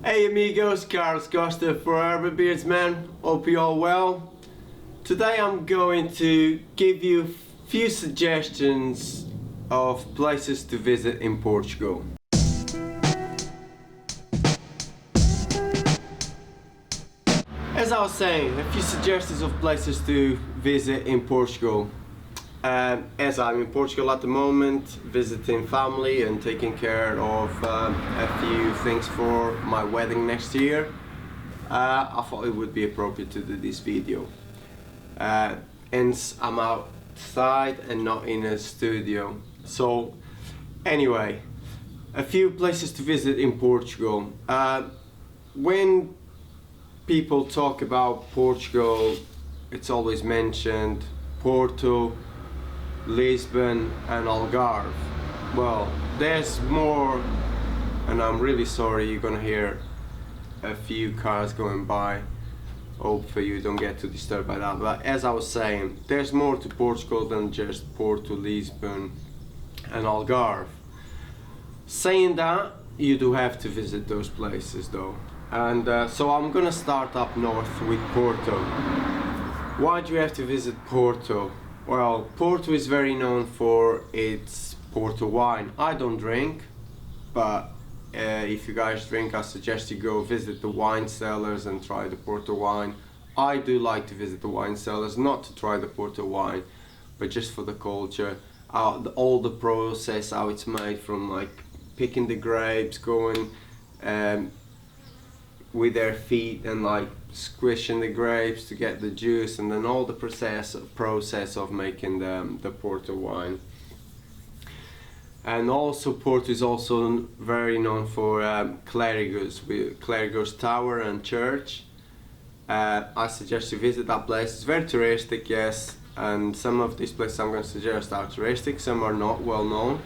Hey amigos, Carlos Costa for Urban Beardsman. Hope you all well. Today I'm going to give you a few suggestions of places to visit in Portugal. As I was saying, a few suggestions of places to visit in Portugal. As I'm in Portugal at the moment, visiting family and taking care of a few things for my wedding next year, I thought it would be appropriate to do this video. Hence I'm outside and not in a studio. So anyway, a few places to visit in Portugal. When people talk about Portugal, it's always mentioned Porto, Lisbon and Algarve. Well, there's more, and I'm really sorry you're gonna hear a few cars going by. Hopefully you don't get too disturbed by that, but as I was saying, there's more to Portugal than just Porto, Lisbon and Algarve. Saying that, you do have to visit those places though, and so I'm gonna start up north with Porto. Why do you have to visit Porto? Well, Porto is very known for its Porto wine. I don't drink, but if you guys drink, I suggest you go visit the wine cellars and try the Porto wine. I do like to visit the wine cellars, not to try the Porto wine, but just for the culture, all the process, how it's made, from like picking the grapes, going with their feet and like squishing the grapes to get the juice, and then all the process of making the Porto wine. And also Porto is also very known for Clerigos, with Clerigos Tower and Church. I suggest you visit that place. It's very touristic, yes, and some of these places I'm going to suggest are touristic, some are not well known,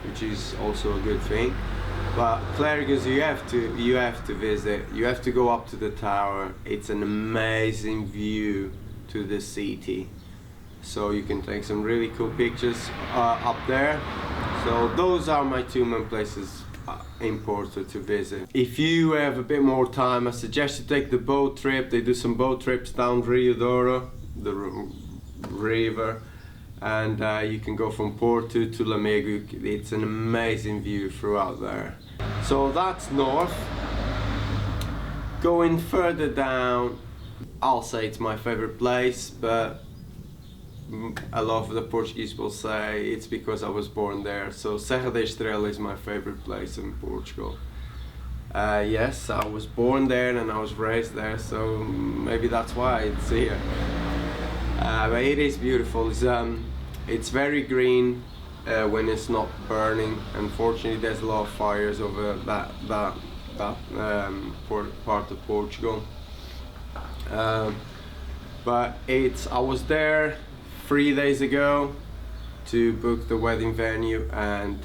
which is also a good thing. But Clerigos, you have to visit. You have to go up to the tower. It's an amazing view to the city, so you can take some really cool pictures up there. So those are my two main places in Porto to visit. If you have a bit more time, I suggest you take the boat trip. They do some boat trips down Rio Douro, the river, and you can go from Porto to Loriga. It's an amazing view throughout there. So that's north. Going further down, I'll say it's my favorite place, but a lot of the Portuguese will say it's because I was born there. So Serra de Estrela is my favorite place in Portugal. Yes, I was born there and I was raised there, so maybe that's why it's here. But it is beautiful. It's very green when it's not burning. Unfortunately, there's a lot of fires over that part of Portugal. But I was there 3 days ago to book the wedding venue, and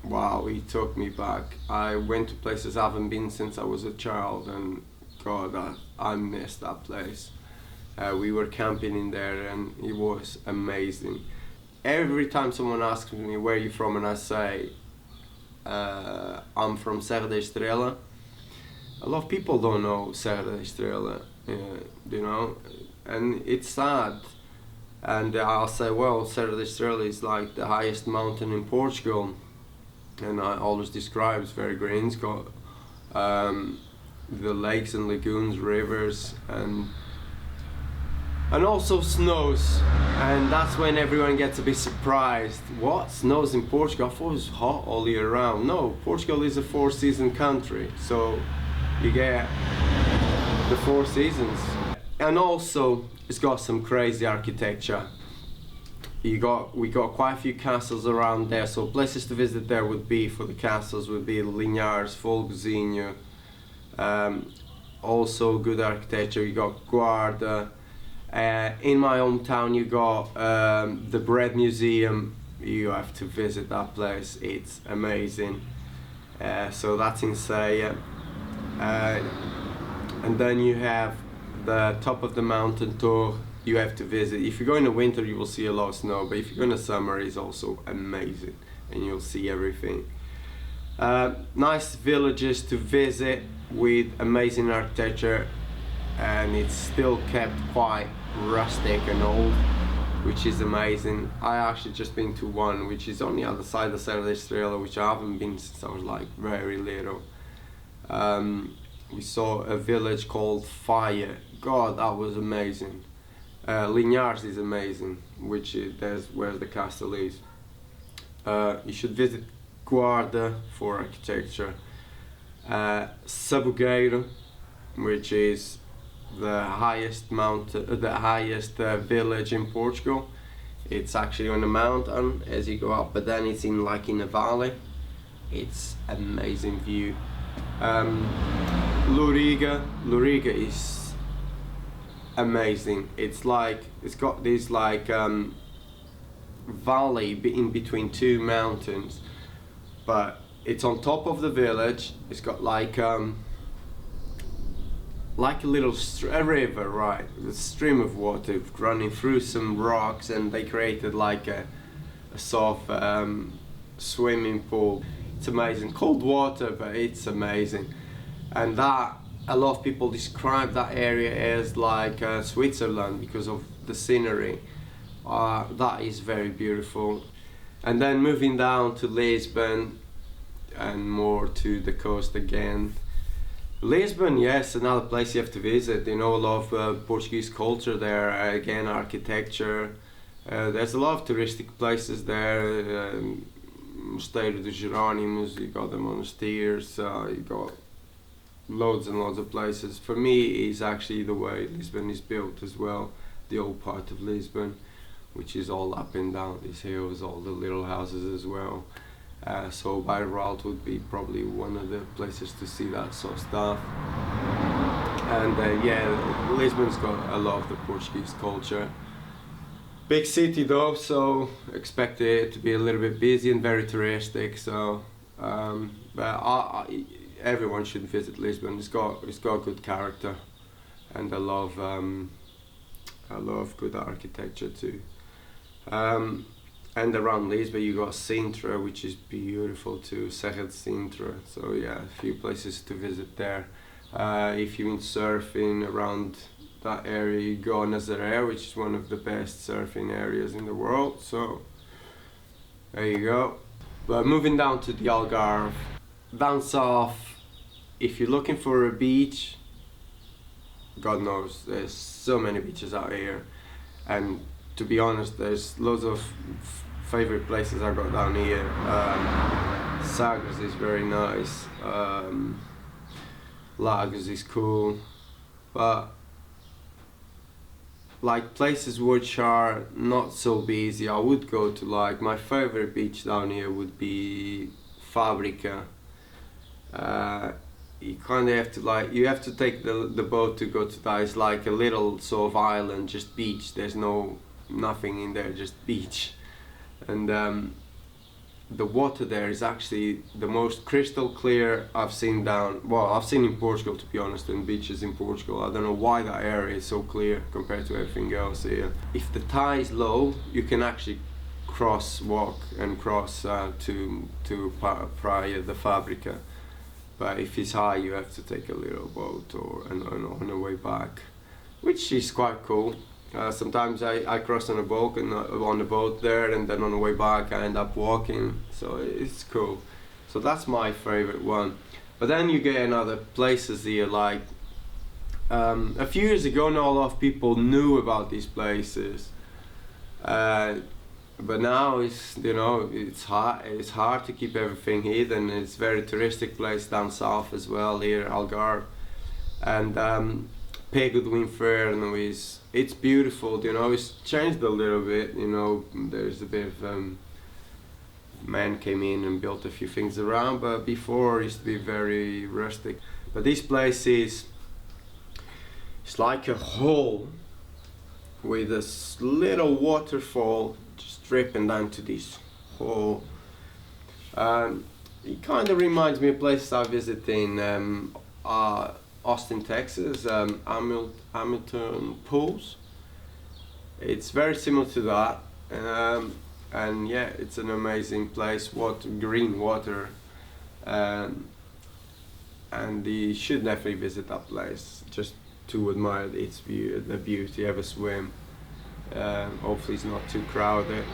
wow, it took me back. I went to places I haven't been since I was a child, and God, I missed that place. We were camping in there and it was amazing. Every time someone asks me where you're from and I say I'm from Serra de Estrela, a lot of people don't know Serra de Estrela, you know, and it's sad. And I'll say, well, Serra de Estrela is like the highest mountain in Portugal, and I always describe it's very green. It's got the lakes and lagoons, rivers, and also snows, and that's when everyone gets a bit surprised. What, snows in Portugal? I thought it was hot all year round. No, Portugal is a 4-season country, so you get the 4 seasons. And also it's got some crazy architecture. We got quite a few castles around there, so places to visit there would be, for the castles, would be Linhares, Folgozinho. Also good architecture. You got Guarda. In my hometown you got the Bread Museum. You have to visit that place, it's amazing. So that's in Ceia. And then you have the top of the mountain Torre. You have to visit. If you go in the winter you will see a lot of snow, but if you go in the summer it's also amazing and you'll see everything. Nice villages to visit with amazing architecture, and it's still kept quite rustic and old, which is amazing. I actually just been to one which is on the other side of Serra de Estrela, which I haven't been since I was like very little. We saw a village called Fire. God, that was amazing. Linhares is amazing, which there's where the castle is. You should visit Guarda for architecture. Sabugueiro, which is the highest mountain, the highest village in Portugal. It's actually on a mountain as you go up, but then it's in in a valley. It's amazing view. Loriga is amazing. It's got this valley in between two mountains, but it's on top of the village. It's got like a little a river, right? A stream of water running through some rocks, and they created like a sort of swimming pool. It's amazing, cold water, but it's amazing. And that, a lot of people describe that area as like Switzerland because of the scenery. That is very beautiful. And then moving down to Lisbon and more to the coast again. Lisbon, yes, another place you have to visit. You know, a lot of Portuguese culture there, again, architecture. There's a lot of touristic places there. Mosteiro dos Jerónimos, you got the monasteries, you got loads and loads of places. For me, it's actually the way Lisbon is built as well, the old part of Lisbon, which is all up and down these hills, all the little houses as well. So by route would be probably one of the places to see that sort of stuff. And yeah, Lisbon's got a lot of the Portuguese culture. Big city though, so expect it to be a little bit busy and very touristic. So, but everyone should visit Lisbon. It's got good character, and a lot of good architecture too. And around Lisbon you got Sintra, which is beautiful too, Serra de Sintra. So yeah, a few places to visit there. If you're into surfing around that area, you go Nazaré, which is one of the best surfing areas in the world. So there you go. But moving down to the Algarve, down south, if you're looking for a beach, God knows, there's so many beaches out here. And to be honest, there's loads of favorite places I got down here. Sagres is very nice. Lagos is cool, but like places which are not so busy, I would go to my favorite beach down here would be Fabrica. You kind of have to you have to take the boat to go to that. It's like a little sort of island, just beach. There's nothing in there, just beach. And the water there is actually the most crystal clear I've seen I've seen in Portugal, to be honest, in beaches in Portugal. I don't know why that area is so clear compared to everything else here. If the tide is low, you can actually walk and cross to Praia de Fabrica. But if it's high, you have to take a little boat on the way back, which is quite cool. Sometimes I cross on a boat and on the boat there, and then on the way back I end up walking, so it's cool. So that's my favorite one. But then you get in other places here, a few years ago, not a lot of people knew about these places, but now it's hard to keep everything hidden. It's a very touristic place down south as well here, Algarve. And Pego do Inferno it's beautiful, it's changed a little bit, there's a bit of man came in and built a few things around, but before it used to be very rustic. But this place it's like a hole with a little waterfall just dripping down to this hole. It kind of reminds me of places I visited in Austin, Texas, Hamilton Pools. It's very similar to that, and yeah, it's an amazing place. Green water, and you should definitely visit that place just to admire its view, the beauty. Have a swim. Hopefully it's not too crowded.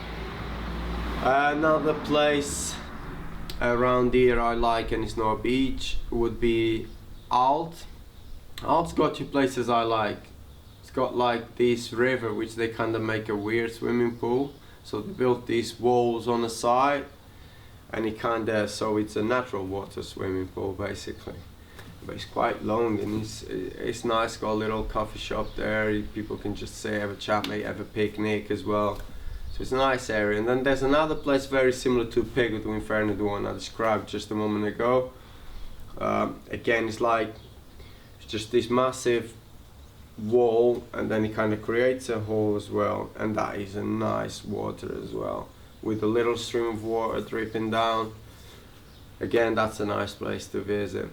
Another place around here I like, and it's not a beach, would be Alt. Alt's got two places I like. It's got like this river which they kind of make a weird swimming pool, so they built these walls on the side, and it kind of, so it's a natural water swimming pool basically, but it's quite long, and it's nice. Got a little coffee shop there, people can just say, have a chat, maybe have a picnic as well. So it's a nice area. And then there's another place very similar to Pego do Inferno, the one I described just a moment ago. Again, it's like just this massive wall, and then it kind of creates a hole as well, and that is a nice water as well, with a little stream of water dripping down. Again, that's a nice place to visit.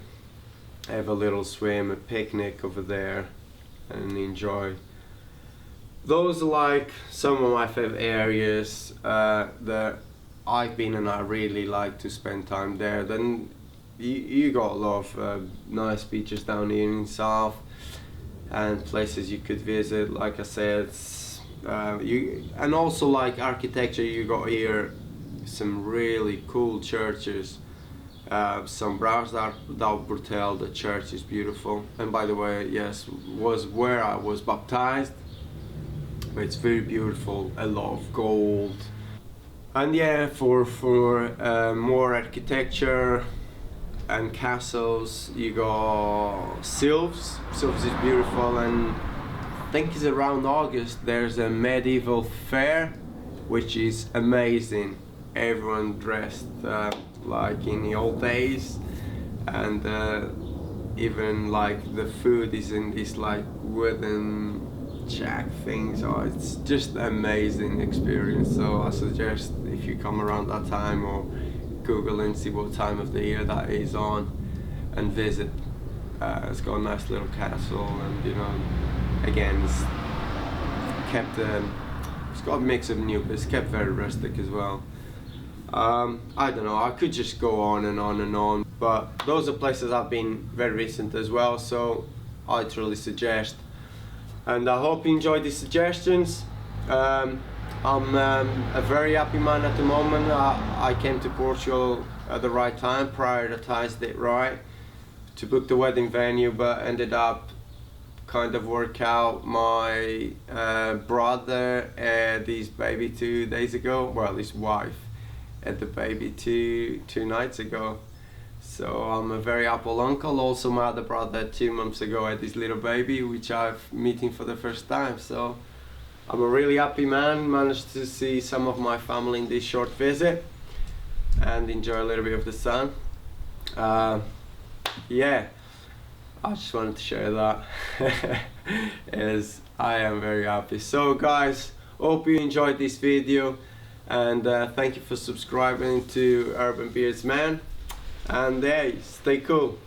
Have a little swim, a picnic over there, and enjoy. Those are like some of my favorite areas that I've been, and I really like to spend time there. Then you got a lot of nice beaches down here in south, and places you could visit. Like I said, and also like architecture, you got here some really cool churches. Some Brouws d'Al Portel, the church is beautiful, and by the way, yes, was where I was baptized. But it's very beautiful, a lot of gold. And yeah, for more architecture and castles, you got Sylves. Sylves is beautiful, and I think it's around August there's a medieval fair, which is amazing. Everyone dressed like in the old days, and even like the food is in this like wooden jack things. Oh, it's just an amazing experience. So I suggest if you come around that time, or Google and see what time of the year that is on, and visit. It's got a nice little castle, and you know, again, it's kept it's got a mix of new, but it's kept very rustic as well. I don't know, I could just go on and on and on, but those are places I've been very recent as well, so I truly suggest. And I hope you enjoyed these suggestions. I'm a very happy man at the moment. I came to Portugal at the right time, prioritized it right to book the wedding venue, but ended up kind of work out. My brother had his baby 2 days ago, well, his wife had the baby two nights ago. So I'm a very apple uncle. Also my other brother 2 months ago had his little baby, which I'm meeting for the first time. So I'm a really happy man, managed to see some of my family in this short visit and enjoy a little bit of the sun. Yeah, I just wanted to share that as I am very happy. So guys, hope you enjoyed this video, and thank you for subscribing to Urban Beards Man. And hey, stay cool.